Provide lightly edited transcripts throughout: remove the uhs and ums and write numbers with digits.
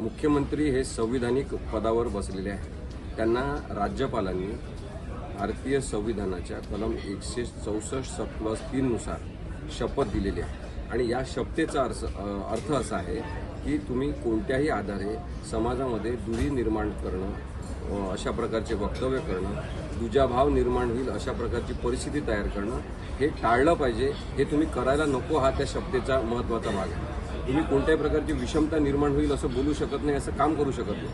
मुख्यमंत्री हे संविधानिक पदावर बसलेले आहेत। त्यांना राज्यपालांनी भारतीय संविधानाच्या कलम 164+3 नुसार शपथ दिलेली आहे आणि या शपथेचा अर्थ असा आहे की तुम्ही कोणत्याही आधारे समाजामध्ये दुरी निर्माण करणं, अशा प्रकारचे वक्तव्य करणं, दुजाभाव निर्माण होईल अशा प्रकारची परिस्थिती तयार करणं हे टाळलं पाहिजे। हे तुम्ही करायला नको, हा त्या शपथेचा महत्त्वाचा भाग आहे। तुम्ही कोणत्याही प्रकारची विषमता निर्माण होईल असं बोलू शकत नाही, असं काम करू शकत नाही।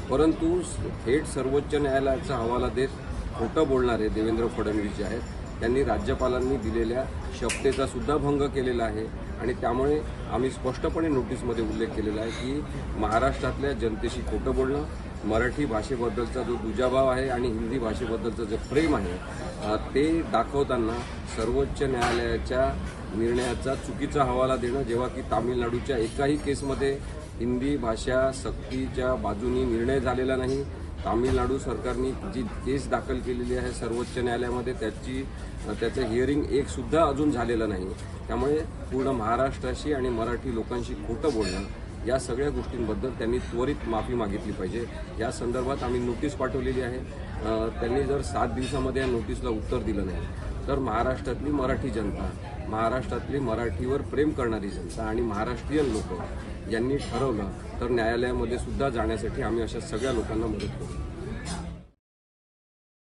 परंतु थेट सर्वोच्च न्यायालयाचा हवाला देत खोटं बोलणारे देवेंद्र फडणवीस जे आहेत त्यांनी राज्यपालांनी दिलेल्या शपथेचा सुद्धा भंग केलेला आहे आणि त्यामुळे आम्ही स्पष्टपणे नोटीसमध्ये उल्लेख केलेला आहे की महाराष्ट्रातल्या जनतेशी खोटं बोलणं, मराठी भाषेबद्दलचा जो दुजाभाव आहे आणि हिंदी भाषेबद्दलचं जे प्रेम आहे ते दाखवताना सर्वोच्च न्यायालयाच्या निर्णयाचा चुकीचा हवाला देणं, जेव्हा की तामिळनाडूच्या एकाही केसमध्ये हिंदी भाषा सक्तीच्या बाजूनी निर्णय झालेला नाही। तामिळनाडू सरकारने जी केस दाखल केलेली आहे सर्वोच्च न्यायालयामध्ये त्याचं हिअरिंग एक सुद्धा अजून झालेलं नाही। त्यामुळे पूर्ण महाराष्ट्राशी आणि मराठी लोकांशी खोटं बोलणं, या सगळ्या गोष्टींबद्दल त्यांनी त्वरित माफी मागितली पाहिजे। या संदर्भात आम्ही नोटीस पाठवलेली आहे। त्यांनी जर 7 दिवसामध्ये या नोटीसला उत्तर दिलं नाही तर महाराष्ट्रातली मराठी जनता, महाराष्ट्रातली मराठीवर प्रेम करणारी जनता आणि महाराष्ट्रीयन लोक यांनी ठरवलं तर न्यायालयामध्ये सुद्धा जाण्यासाठी आम्ही अशा सगळ्या लोकांना मदत करू।